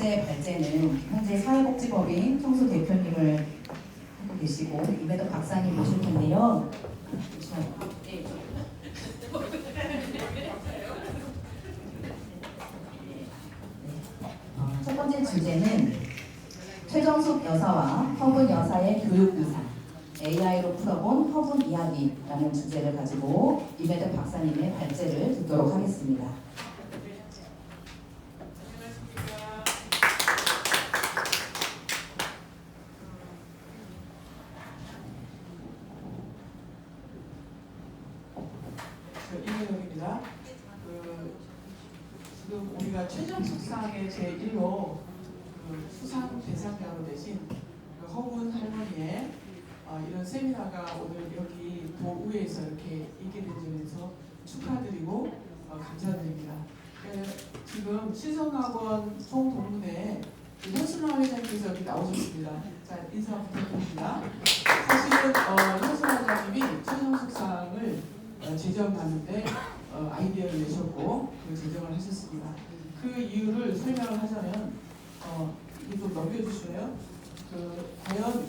번째 발제는 현재 사회복지법인 청소 대표님을 하고 계시고 이배덕 박사님 모실 텐데요. 첫 번째 주제는 최정숙 여사와 허분 여사의 교육 이상, AI로 풀어본 허분 이야기라는 주제를 가지고 이배덕 박사님의 발제를 듣도록 하겠습니다. 이혜영입니다. 지금 우리가 최정숙상의 제1호 수상 대상자로 되신 허분 할머니의 이런 세미나가 오늘 여기 도의회에서 이렇게 있게 된 점에서 축하드리고 감사드립니다. 지금 신성학원 총동문회 현순화 회장님께서 여기 나오셨습니다. 자, 인사 부탁드립니다. 사실은 현순화 회장님이 최정숙상을 제정하는데 아이디어를 내셨고 그 제정을 하셨습니다. 그 이유를 설명을 하자면 이거 좀 넘겨주실래요? 과연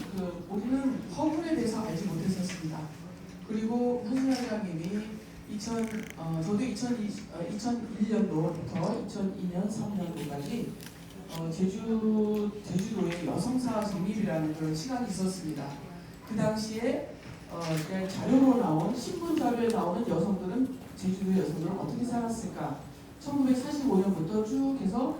우리는 허분에 대해서 알지 못했었습니다. 그리고 현순 회장님이 저도 2001년도부터 2002년, 3년도까지 제주도에 여성사 정립이라는 그런 시간이 있었습니다. 그 당시에 자료로 나온 신분 자료에 나오는 여성들은 제주도 여성들은 어떻게 살았을까? 1945년부터 쭉 해서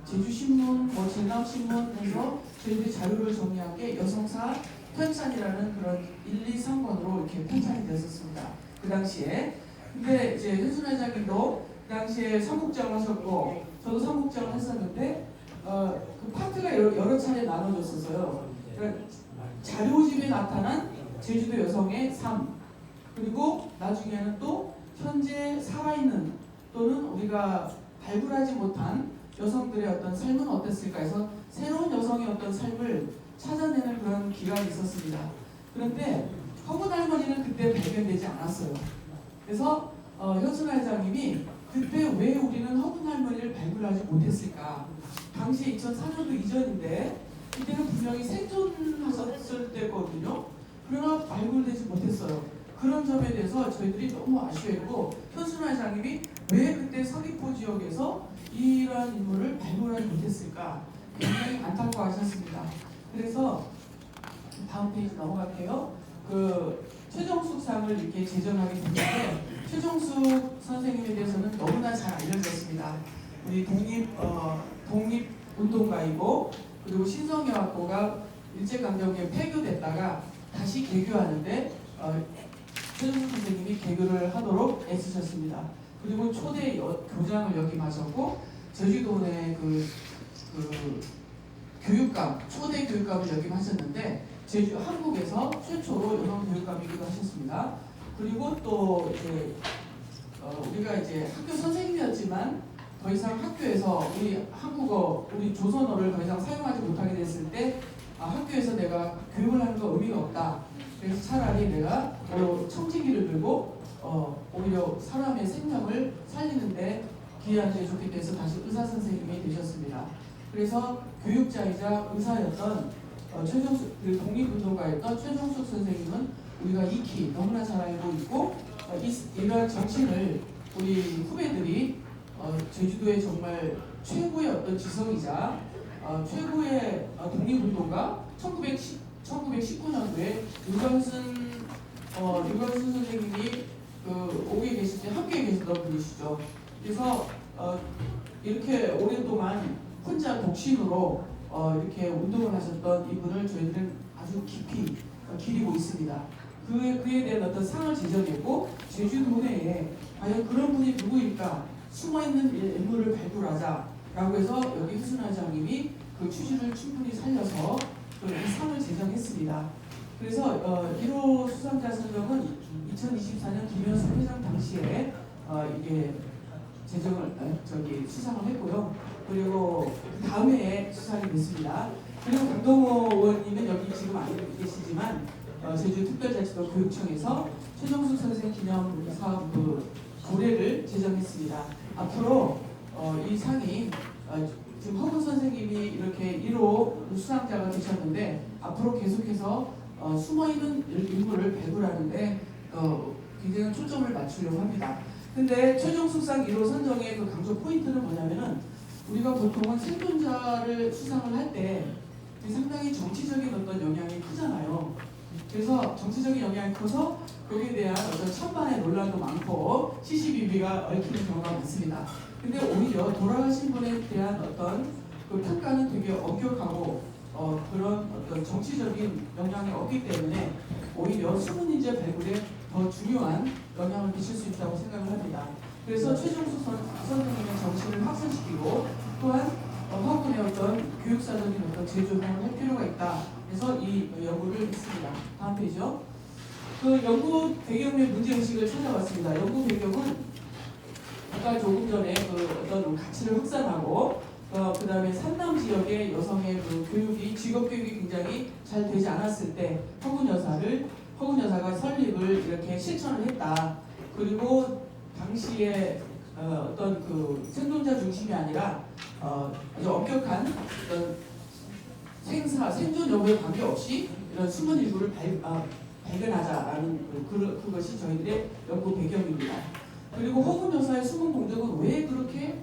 제주신문, 제남신문에서 저희들이 자료를 정리한 게 여성사 편찬이라는 그런 1, 2, 3권으로 이렇게 편찬이 됐었습니다. 그 당시에. 근데 이제 현순 회장님도 그 당시에 사국장을 하셨고 저도 사국장을 했었는데 그 파트가 여러 차례 나눠졌었어요. 그러니까 자료집에 나타난 제주도 여성의 삶, 그리고 나중에는 또 현재 살아있는 또는 우리가 발굴하지 못한 여성들의 어떤 삶은 어땠을까 해서 새로운 여성의 어떤 삶을 찾아내는 그런 기간이 있었습니다. 그런데 허분 할머니는 그때 발견되지 않았어요. 그래서 현순화 회장님이 그때 왜 우리는 허분 할머니를 발굴하지 못했을까? 당시 2004년도 이전인데 그때는 분명히 생존하셨을 때거든요. 그러나 발굴되지 못했어요. 그런 점에 대해서 저희들이 너무 아쉬워했고 현순화 회장님이 왜 그때 서귀포 지역에서 이러한 인물을 발굴하지 못했을까 굉장히 안타까워하셨습니다. 그래서 다음 페이지 넘어갈게요. 최정숙상을 이렇게 제정하게 됐는데 최정숙 선생님에 대해서는 너무나 잘 알려졌습니다. 우리 독립운동가이고 그리고 신성여학고가 일제강점기에 폐교됐다가 다시 개교하는데 최정숙 선생님이 개교를 하도록 애쓰셨습니다. 그리고 초대 교장을 역임하셨고 제주도 내 교육감, 초대 교육감을 역임하셨는데 한국에서 최초로 여성 교육감이기도 하셨습니다. 그리고 또 이제 우리가 이제 학교 선생님이었지만 더 이상 학교에서 우리 한국어, 우리 조선어를 더 이상 사용하지 못하게 됐을 때 학교에서 내가 교육을 하는 거 의미가 없다. 그래서 차라리 내가 청지기를 들고 오히려 사람의 생명을 살리는데 기여한 게 좋겠다 해서 다시 의사 선생님이 되셨습니다. 그래서 교육자이자 의사였던 독립운동가였던 최정숙 선생님은 우리가 익히 너무나 잘 알고 있고 이러한 정신을 우리 후배들이 제주도의 정말 최고의 어떤 지성이자 최고의 독립운동가 1919년도에 유관순 선생님이 오게 계실 때 함께 계시던 분이시죠. 그래서 이렇게 오랫동안 혼자 독신으로 이렇게 운동을 하셨던 이분을 저희들은 아주 깊이 기리고 있습니다. 그에 대한 어떤 상을 제정했고 제주도 내에 과연 그런 분이 누구일까 숨어있는 인물을 발굴하자라고 해서 여기 현순화 회장님이 그 취지를 충분히 살려서 이 상을 제정했습니다. 그래서 1호 수상자 선정은 2024년 김현숙 회장 당시에 이게 수상을 했고요. 그리고 다음 해에 수상이 됐습니다. 그리고 강동호 의원님은 여기 지금 안 계시지만 제주특별자치도 교육청에서 최정숙 선생 기념 사업 조례를 제정했습니다. 앞으로 이 상이 지금 허근 선생님이 이렇게 1호 수상자가 되셨는데 앞으로 계속해서 숨어있는 인물을 발굴하는데 굉장히 초점을 맞추려고 합니다. 근데 최종 수상 1호 선정의 그 강조 포인트는 뭐냐면은 우리가 보통은 생존자를 수상을 할 때 상당히 정치적인 어떤 영향이 크잖아요. 그래서 정치적인 영향이 커서 거기에 대한 어떤 찬반의 논란도 많고 시시비비가 얽히는 경우가 많습니다. 근데 오히려 돌아가신 분에 대한 어떤 그 평가는 되게 엄격하고 그런 어떤 정치적인 영향이 없기 때문에 오히려 숨은 인재 발굴에 더 중요한 영향을 미칠 수 있다고 생각을 합니다. 그래서 최종수 선생님의 정신을 확산시키고 또한 허근의 어떤 교육사적인 어떤 재조명을 할 필요가 있다. 그래서 이 연구를 했습니다. 다음 페이지요. 그 연구 배경의 문제의식을 찾아봤습니다. 연구 배경은 아까 조금 전에 그 어떤 가치를 확산하고 그 다음에 산남 지역의 여성의 그 교육이 직업 교육이 굉장히 잘 되지 않았을 때 허근 여사가 설립을 이렇게 실천을 했다. 그리고 당시에 어떤 그 생존자 중심이 아니라 아주 엄격한 어떤 생존 여부에 관계없이 이런 숨은 인구를 발견하자라는 그것이 저희들의 연구 배경입니다. 그리고 허근 여사의 숨은 공적은 왜 그렇게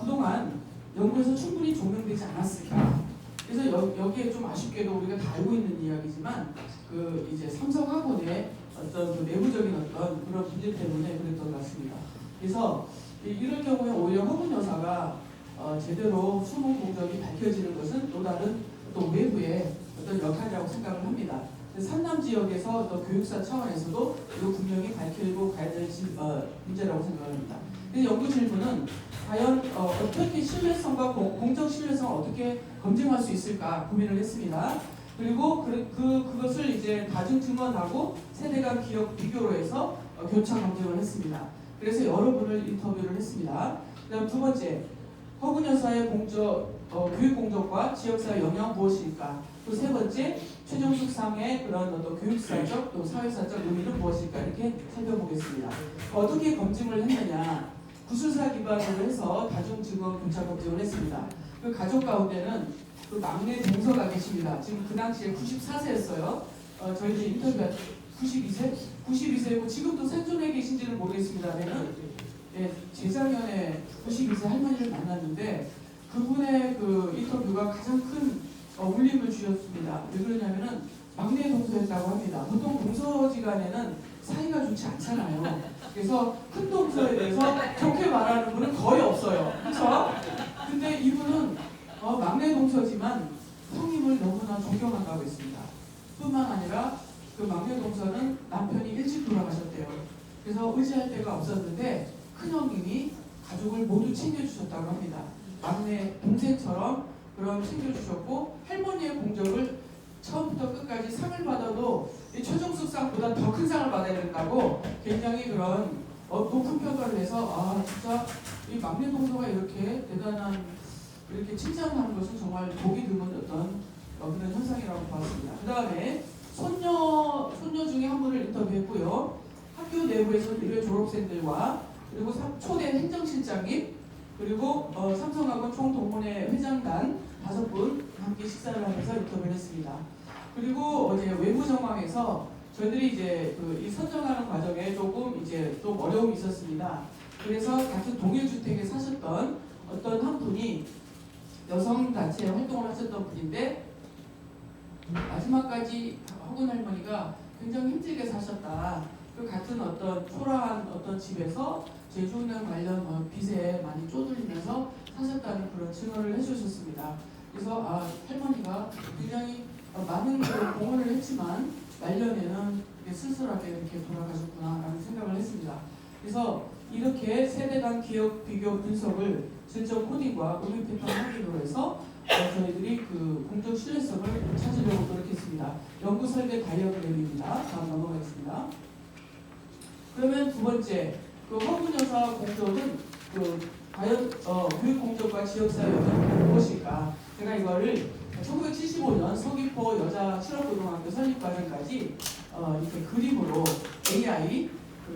그동안 연구에서 충분히 조명되지 않았을까? 그래서 여기에 좀 아쉽게도 우리가 다 알고 있는 이야기지만 그 이제 삼성학원의 어떤 그 내부적인 어떤 그런 문제 때문에 그랬던 것 같습니다. 그래서 이럴 경우에 오히려 허근 여사가 제대로 숨은 공적이 밝혀지는 것은 또 다른 또 외부의 어떤 역할이라고 생각을 합니다. 산남 지역에서 또 교육사 차원에서도 이거 분명히 밝히고 가야 될 문제라고 생각합니다. 그래서 연구 질문은 과연 어떻게 신뢰성과 공적 신뢰성을 어떻게 검증할 수 있을까 고민을 했습니다. 그리고 그것을 이제 다중 증언하고 세대 간 기억 비교로 해서 교차 검증을 했습니다. 그래서 여러분을 인터뷰를 했습니다. 그다음 두 번째, 허근 여사의 교육 공적과 지역사회 영향 무엇일까? 또 세 번째, 최종숙 상의 그런 어떤 교육사적 또 사회사적 의미는 무엇일까? 이렇게 살펴보겠습니다. 어떻게 검증을 했느냐? 구술사 기반으로 해서 다중 증언 교차 검증을 했습니다. 그 가족 가운데는 그 막내 동서가 계십니다. 지금 그 당시에 94세였어요. 저희들 인터뷰할 92세고 지금도 생존해 계신지는 모르겠습니다만은 재작년에 92세 할머니를 만났는데 그분의 그 인터뷰가 가장 큰 울림을 주셨습니다. 왜 그러냐면은 막내 동서였다고 합니다. 보통 동서지간에는 사이가 좋지 않잖아요. 그래서 큰 동서에 대해서 좋게 말하는 분은 거의 없어요. 그렇죠? 근데 이분은 막내 동서지만 형님을 너무나 존경한다고 했습니다. 뿐만 아니라 그 막내 동서는 남편이 일찍 돌아가셨대요. 그래서 의지할 데가 없었는데 큰형님이 가족을 모두 챙겨주셨다고 합니다. 막내 동생처럼 그런 챙겨주셨고 할머니의 공적을 처음부터 끝까지 상을 받아도 최종숙 상보다 더 큰 상을 받아야 된다고 굉장히 그런 높은 평가를 해서 진짜 이 막내 동서가 이렇게 대단한 이렇게 칭찬하는 것은 정말 보기 드문 어떤 그런 현상이라고 봤습니다. 그 다음에 손녀 중에 한 분을 인터뷰했고요. 학교 내부에서 1회 졸업생들과 그리고 초대 행정실장님 그리고 삼성학원 총동문회 회장단 5분 함께 식사를 하면서 인터뷰를 했습니다. 그리고 어제 외부 정황에서 저희들이 이제 이 선정하는 과정에 조금 이제 좀 어려움이 있었습니다. 그래서 같은 동일주택에 사셨던 어떤 한 분이 여성 단체 활동을 하셨던 분인데 마지막까지 허근 할머니가 굉장히 힘들게 사셨다. 그 같은 어떤 초라한 어떤 집에서 제주은행 관련 빚에 많이 쪼들리면서 사셨다는 그런 증언을 해주셨습니다. 그래서 할머니가 굉장히 많은 공헌을 했지만 말년에는 쓸쓸하게 이렇게 돌아가셨구나라는 생각을 했습니다. 그래서 이렇게 세대 간 기억 비교 분석을 실전 코딩과 의미 패턴 확인으로 해서 저희들이 그 공적 신뢰성을 찾으려고 노력했습니다. 연구 설계 다이어그램입니다. 다음 넘어가겠습니다. 그러면 두 번째, 그 허근 여사 공적은 과연 교육 공적과 지역사회 영향이 무엇일까? 제가 이거를 1975년 서귀포 여자 실업고등학교 설립 과정까지 이렇게 그림으로 AI,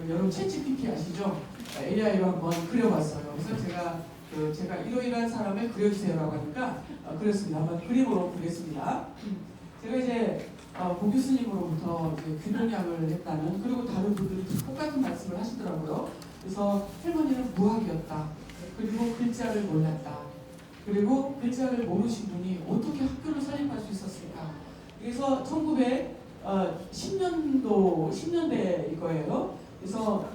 여러분 챗GPT 아시죠? AI로 한번 그려봤어요. 그래서 제가 제가 이러이러한 사람을 그려주세요라고 하니까 그렸습니다. 한번 그림으로 보겠습니다. 제가 이제 고 교수님으로부터 이제 귀농약을 했다는, 그리고 다른 분들이 똑같은 말씀을 하시더라고요. 그래서 할머니는 무학이었다. 그리고 글자를 몰랐다. 그리고 글자를 모르신 분이 어떻게 학교를 설립할 수 있었을까? 그래서 10년대일 거예요. 그래서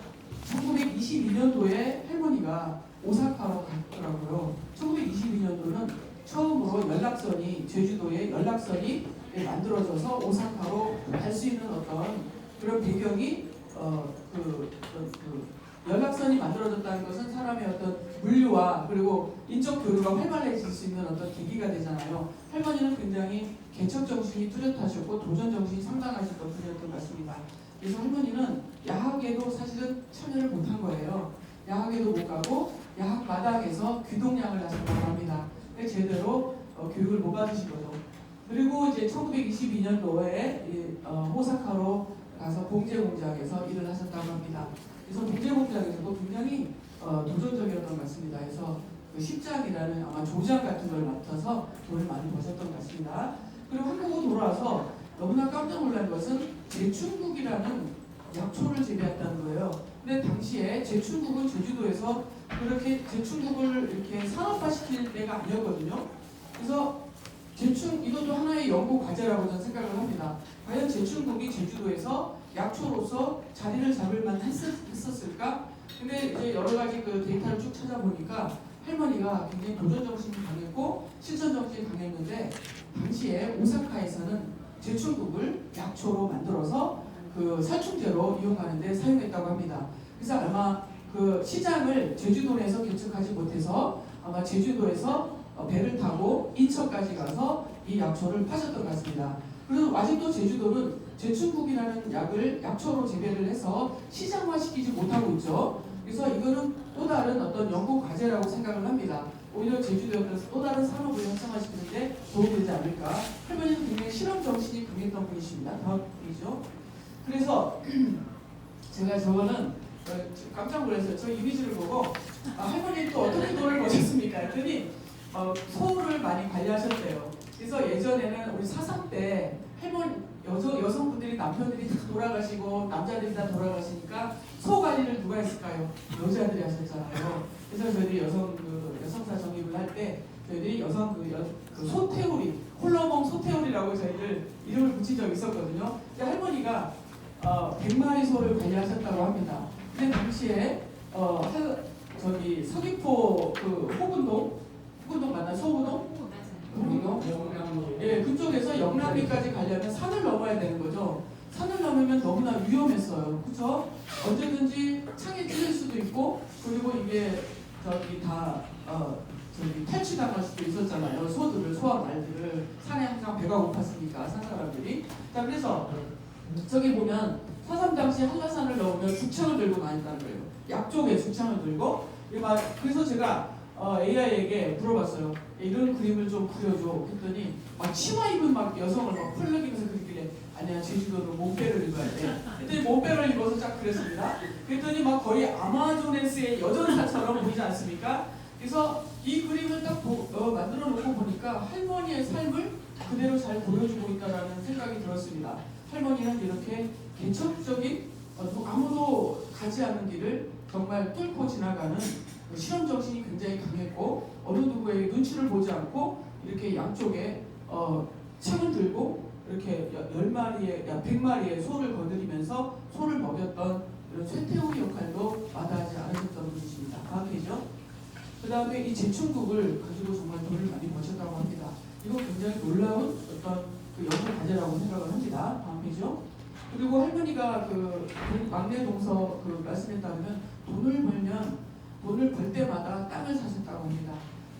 1922년도에 할머니가 오사카로 갔더라고요. 1922년도는 처음으로 연락선이, 제주도에 연락선이 만들어져서 오사카로 갈 수 있는 어떤 그런 배경이 연락선이 만들어졌다는 것은 사람의 어떤 물류와 그리고 인적 교류가 활발해질 수 있는 어떤 계기가 되잖아요. 할머니는 굉장히 개척 정신이 뚜렷하셨고 도전 정신이 상당하셨던 분이었던 것 같습니다. 그래서 할머니는 야학에도 사실은 참여를 못한 거예요. 야학에도 못 가고 야학 마당에서 귀동냥을 하셨다고 합니다. 제대로 교육을 못 받으신 거죠. 그리고 이제 1922년도에 오사카로 가서 봉제 공장에서 일을 하셨다고 합니다. 그래서 봉제 공장에서도 굉장히 도전적이었던 것 같습니다. 그래서 그 십장이라는 아마 조장 같은 걸 맡아서 돈을 많이 버셨던 것 같습니다. 그리고 한국으로 돌아와서 너무나 깜짝 놀란 것은 제춘국이라는 약초를 재배했다는 거예요. 근데 당시에 제춘국은 제주도에서 그렇게 제춘국을 이렇게 산업화시킬 때가 아니었거든요. 그래서 이것도 하나의 연구 과제라고 저는 생각을 합니다. 과연 제춘국이 제주도에서 약초로서 자리를 잡을 만 했었을까? 근데 이제 여러 가지 그 데이터를 쭉 찾아보니까 할머니가 굉장히 도전 정신이 강했고 실천 정신이 강했는데, 당시에 오사카에서는 제춘국을 약초로 만들어서 그 살충제로 이용하는데 사용했다고 합니다. 그래서 아마 그 시장을 제주도 내에서 개척하지 못해서 아마 제주도에서 배를 타고 인천까지 가서 이 약초를 파셨던 것 같습니다. 그래서 아직도 제주도는 제춘국이라는 약을 약초로 재배를 해서 시장화시키지 못하고 있죠. 그래서 이거는 또 다른 어떤 연구 과제라고 생각을 합니다. 오히려 제주도에 또 다른 산업을 형성화시키는데 도움이 되지 않을까. 할머니는 굉장히 실험 정신이 강했던 분이십니다. 다음 분이죠. 그래서 제가 저거는 깜짝 놀랐어요. 저 이미지를 보고 할머니 또 어떻게 돈을 버셨습니까? 했더니 소를 많이 관리하셨대요. 그래서 예전에는 우리 사상 때 할머니 여성분들이 남편들이 다 돌아가시고 남자들이 다 돌아가시니까 소 관리를 누가 했을까요? 여자들이 하셨잖아요. 그래서 저희들이 여성사 정립을 할 때 저희들이 그 소태우리, 홀러봉 소태우리라고 저희들 이름을 붙인 적이 있었거든요. 근데 할머니가 100마리 소를 관리하셨다고 합니다. 근데 당시에 서귀포 그 호군동 맞나? 서구동? 예, 그쪽에서 영남리까지 가려면 산을 넘어야 되는 거죠. 산을 넘으면 너무나 위험했어요. 그렇죠? 언제든지 창에 찔릴 수도 있고, 그리고 이게 탈취당할 수도 있었잖아요. 소와 말들을 산에 항상 배가 고팠으니까 산 사람들이. 자, 그래서 저기 보면 사삼 당시 한라산을 넘으면 죽창을 들고 다녔다는 거예요. 약쪽에 죽창을 들고. 그래서 제가 AI에게 물어봤어요. 이런 그림을 좀 그려줘. 했더니 치마 입은 여성을 펄럭이면서 그리길래 아니야, 제주도는 몸빼를 입어야 돼. 그랬더니 몸빼를 입어서 쫙 그렸습니다. 그랬더니 거의 아마존에스의 여전사처럼 보이지 않습니까? 그래서 이 그림을 딱 만들어 놓고 보니까 할머니의 삶을 그대로 잘 보여주고 있다는 생각이 들었습니다. 할머니는 이렇게 개척적인 아무도 가지 않는 길을 정말 뚫고 지나가는 실험 정신이 굉장히 강했고, 어느 누구의 눈치를 보지 않고 이렇게 양쪽에 창을 들고 이렇게 100마리의 소를 거느리면서 소를 먹였던 이런 쇠태우리 역할도 마다하지 않으셨던 분이십니다. 다음 페이지죠. 그 다음에 이 제춘국을 가지고 정말 돈을 많이 버셨다고 합니다. 이거 굉장히 놀라운 어떤 그 연구 과제라고 생각을 합니다. 다음 페이지죠. 그리고 할머니가 막내 동서 말씀에 따르면 돈을 벌 때마다 땅을 사셨다고 합니다.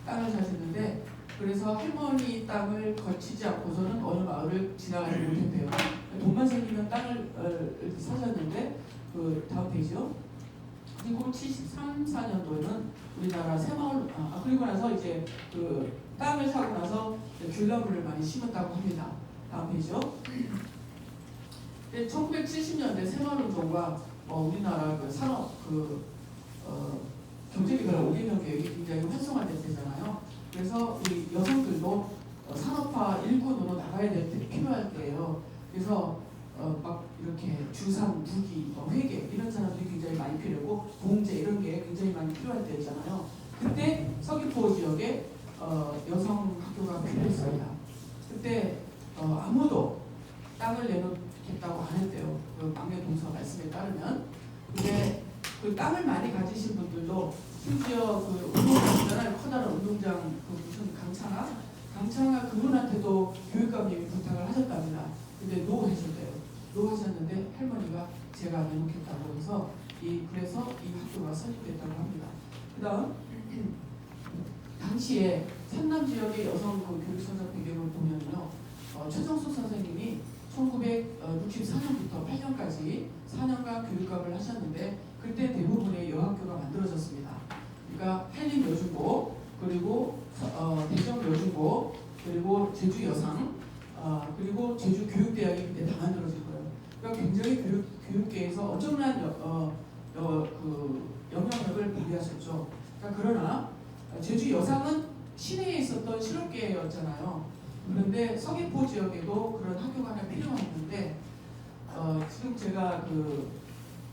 땅을 사셨는데, 그래서 할머니 땅을 거치지 않고서는 어느 마을을 지나가지 못했대요. 돈만 생기면 땅을 사셨는데, 다음 페이지요. 그리고 73, 4년도에는 우리나라 새마을, 그리고 나서 이제 땅을 사고 나서 귤나무를 많이 심었다고 합니다. 다음 페이지요. 1970년대 새마을운동과 우리나라 산업 경제개발 5개년 계획이 굉장히 활성화될 때잖아요. 그래서 우리 여성들도 산업화 일꾼으로 나가야 될 때 필요할 때예요. 그래서 막 이렇게 주상, 부기, 회계 이런 사람들이 굉장히 많이 필요하고 공제 이런 게 굉장히 많이 필요할 때잖아요. 그때 서귀포 지역에 여성 학교가 필요했습니다. 그때 아무도 땅을 내놓겠다고 안 했대요. 그 막내 동서 말씀에 따르면. 근데 그 땅을 많이 가지신 분들도 심지어 그 운동장 있잖아요. 커다란 운동장 그 무슨 강창아 그분한테도 교육감님이 부탁을 하셨답니다. 근데 노 하셨대요. 노 하셨는데 할머니가 제가 내놓겠다고 해서 그래서 이 학교가 설립됐다고 합니다. 그다음 당시에 산남 지역의 여성 그 교육선적 배경을 보면요, 최정숙 선생님이 1964년부터 8년까지 4년간 교육학을 하셨는데 그때 대부분의 여학교가 만들어졌습니다. 그러니까 한림여중고 그리고 대전 여중고 그리고 제주 여상 그리고 제주 교육대학이 그때 다 만들어진 거예요. 그러니까 굉장히 교육계에서 엄청난 그 영향력을 발휘하셨죠. 그러니까 그러나 제주 여상은 시내에 있었던 실업계였잖아요. 그런데 서귀포 지역에도 그런 학교가 하나 필요했는데 지금 제가 그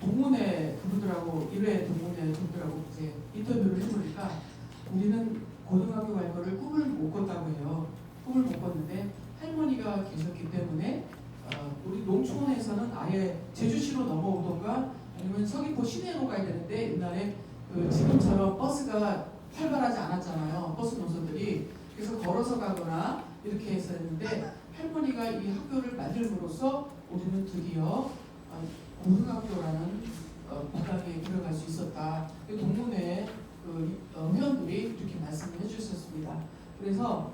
동문회 그분들하고 1회 동문회 분들하고 이제 인터뷰를 해보니까 우리는 고등학교 갈 거를 꿈을 못 꿨다고 해요. 꿈을 못 꿨는데 할머니가 계셨기 때문에 우리 농촌에서는 아예 제주시로 넘어오던가 아니면 서귀포 시내로 가야 되는데 옛날에 그 지금처럼 버스가 활발하지 않았잖아요. 버스 노선들이. 그래서 걸어서 가거나 이렇게 했었는데 할머니가 이 학교를 만들므로써 우리는 드디어 고등학교라는 바닥에 들어갈 수 있었다. 동문회 회원들이 이렇게 말씀을 해주셨습니다. 그래서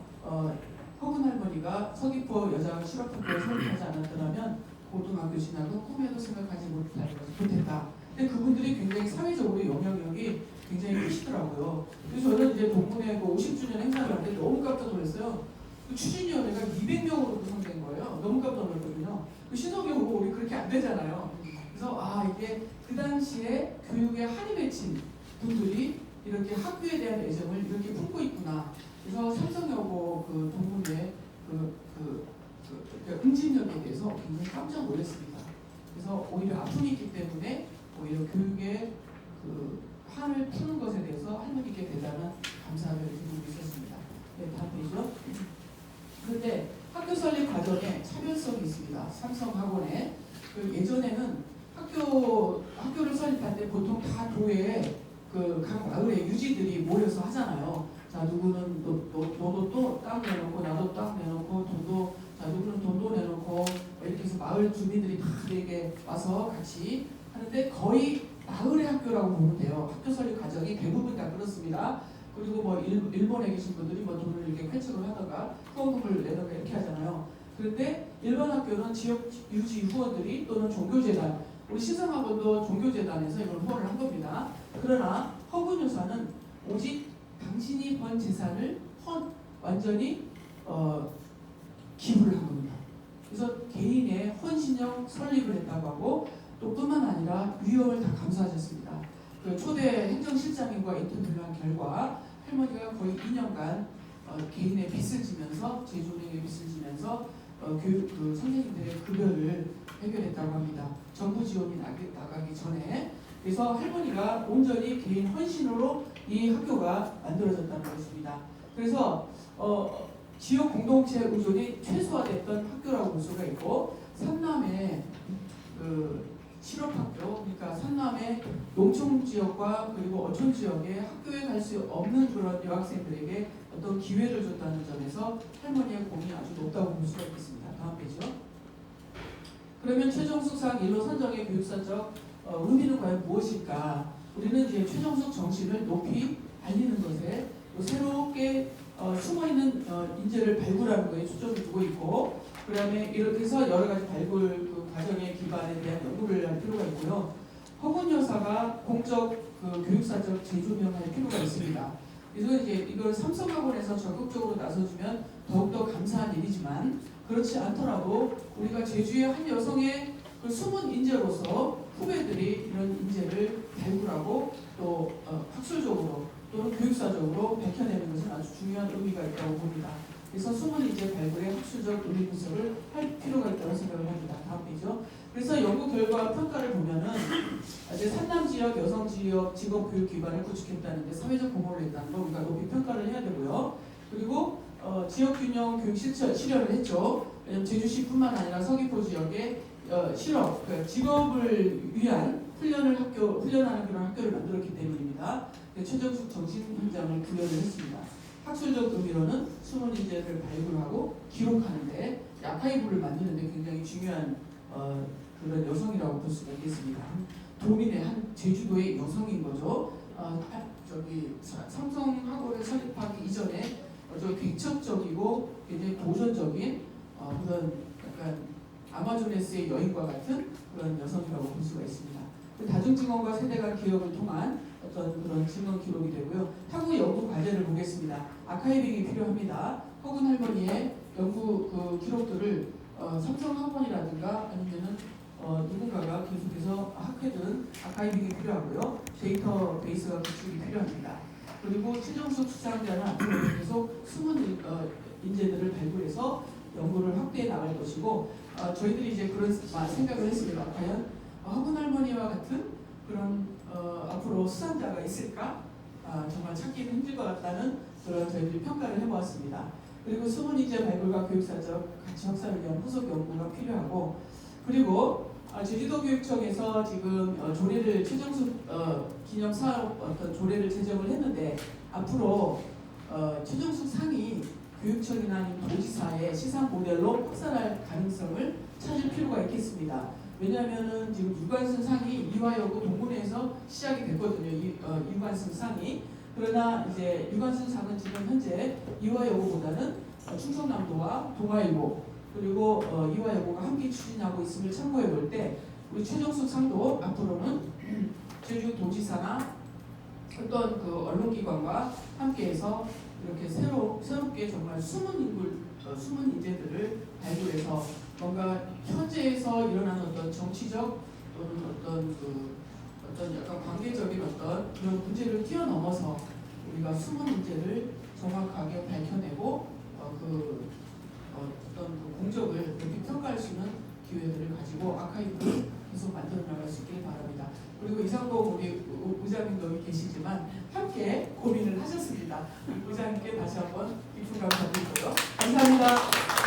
허근 할머니가 서귀포 여자 실업학교에 설립하지 않았더라면 고등학교 진학은 꿈에도 생각하지 못했다. 근데 그분들이 굉장히 사회적으로 영향력이 굉장히 크시더라고요. 그래서 저는 이제 동문회 50주년 행사를 할 때 너무 깜짝 놀랐어요. 그 추진위원회가 200명으로 구성된 거예요. 너무 깜짝 놀랐거든요. 그 신호기 보고 우리 그렇게 안 되잖아요. 그래서 이게 그 당시에 교육에 한이 맺힌 분들이 이렇게 학교에 대한 애정을 이렇게 품고 있구나. 그래서 삼성여고 그 동문회 응집력에 대해서 굉장히 깜짝 놀랐습니다. 그래서 오히려 아픔이 있기 때문에 오히려 교육의 그 한을 푸는 것에 대해서 할머니께 대단한 감사를 드리고 있었습니다. 네, 다음 페이지죠. 그런데 학교 설립 과정에 차별성이 있습니다. 삼성학원에 예전에는 학교를 설립할 때 보통 다 도에 각 마을의 유지들이 모여서 하잖아요. 자, 누구는 너도 또 땅 내놓고 나도 땅 내놓고 돈도 자 누구는 돈도 내놓고 이렇게 해서 마을 주민들이 다 이렇게 와서 같이 하는데 거의 마을의 학교라고 보면 돼요. 학교 설립 과정이 대부분 다 그렇습니다. 그리고 뭐 일본에 계신 분들이 뭐 돈을 이렇게 쾌척을 하다가 후원금을 내다가 이렇게 하잖아요. 그런데 일반 학교는 지역 유지 후원들이 또는 종교재단, 우리 시성학원도 종교재단에서 이걸 후원을 한 겁니다. 그러나 허군 여사는 오직 당신이 번 재산을 완전히 기부를 한 겁니다. 그래서 개인의 헌신형 설립을 했다고 하고 또 뿐만 아니라 위험을 다 감수하셨습니다. 그 초대 행정실장님과 인터뷰를 한 결과 할머니가 거의 2년간 개인의 빚을 지면서 제주은행에 빚을 지면서 교육 선생님들의 급여를 해결했다고 합니다. 정부 지원이 나가기 전에. 그래서 할머니가 온전히 개인 헌신으로 이 학교가 만들어졌다는 것입니다. 그래서 지역 공동체 의존이 최소화됐던 학교라고 볼 수가 있고 산남의 실업학교, 그러니까 산남의 농촌 지역과 그리고 어촌 지역에 학교에 갈 수 없는 그런 여학생들에게 어떤 기회를 줬다는 점에서 할머니의 공이 아주 높다고 볼 수가 있겠습니다. 다음 페이지요. 그러면 최정숙상 일로 선정의 교육사적 의미는 과연 무엇일까? 우리는 이제 최정숙 정신을 높이 알리는 것에 또 새롭게 숨어있는 인재를 발굴하는 것에 초점을 두고 있고, 그 다음에 이렇게 해서 여러 가지 발굴 과정의 기반에 대한 연구를 할 필요가 있고요. 허군 여사가 공적 교육사적 재조명할 필요가 있습니다. 그래서 이제 이걸 삼성학원에서 적극적으로 나서주면 더욱더 감사한 일이지만 그렇지 않더라도 우리가 제주의 한 여성의 숨은 인재로서 후배들이 이런 인재를 발굴하고 또 학술적으로 또는 교육사적으로 밝혀내는 것은 아주 중요한 의미가 있다고 봅니다. 그래서 숨은 인재 발굴의 학술적 의미 분석을 할 필요가 있다고 생각을 합니다. 다음 페이지죠. 그래서 연구 결과 평가를 보면은 이제 산남 지역, 여성 지역 직업 교육 기반을 구축했다는데 사회적 공헌을 했다는 거 우리가 높이 평가를 해야 되고요. 그리고 지역 균형 교육 실현을 했죠. 왜냐하면 제주시뿐만 아니라 서귀포 지역에 실업, 그러니까 직업을 위한 훈련하는 그런 학교를 만들었기 때문입니다. 최정숙 정신훈장을 부여를 했습니다. 학술적 의미로는 숨은 인재를 발굴하고 기록하는데 아카이브를 만드는데 굉장히 중요한 그런 여성이라고 볼 수가 있겠습니다. 도민의 한 제주도의 여성인 거죠. 삼성학원을 설립하기 이전에 아주 개척적이고 굉장히 도전적인 그런 약간 아마존에스의 여인과 같은 그런 여성이라고 볼 수가 있습니다. 다중증언과 세대 간 기억을 통한 어떤 그런 증언 기록이 되고요. 향후 연구 과제를 보겠습니다. 아카이빙이 필요합니다. 허근 할머니의 연구 기록들을 삼성학원이라든가 아니면은 누군가가 계속해서 학회든 아카이빙이 필요하고요. 데이터베이스가 구축이 필요합니다. 그리고 최정숙 수상자는 앞으로 계속 숨은 인재들을 발굴해서 연구를 확대해 나갈 것이고 저희들이 이제 그런 생각을 했습니다. 과연 허근 할머니와 같은 그런 앞으로 수상자가 있을까? 정말 찾기는 힘들 것 같다는 그런 저희들이 평가를 해보았습니다. 그리고 숨은 인재 발굴과 교육사적 가치 확산을 위한 후속 연구가 필요하고 그리고 제주도교육청에서 지금 조례를 최정숙 기념 사업 어떤 조례를 제정을 했는데 앞으로 최정숙 상이 교육청이나 아니면 도지사의 시상 모델로 확산할 가능성을 찾을 필요가 있겠습니다. 왜냐하면은 지금 유관순 상이 이화여고 동문회에서 시작이 됐거든요. 유관순 상이. 그러나 이제 유관순 상은 지금 현재 이화여고보다는 충청남도와 동아일보 그리고 이화여고가 함께 추진하고 있음을 참고해 볼 때 우리 최정숙 상도 앞으로는 제주도지사나 어떤 그 언론기관과 함께해서 이렇게 새롭게 정말 숨은 인재들을 발굴해서 뭔가 현재에서 일어나는 어떤 정치적 또는 어떤 약간 관계적인 어떤 그런 문제를 뛰어넘어서 우리가 숨은 인재를 정확하게 밝혀내고 어떤 그 공적을 이렇게 평가할 수 있는 기회들을 가지고 아카이브를 계속 만들어 나갈 수 있길 바랍니다. 그리고 이상복 우리 의장님도 여기 계시지만 함께 고민을 하셨습니다. 의장님께 다시 한번 깊은 감사드리고요. 감사합니다.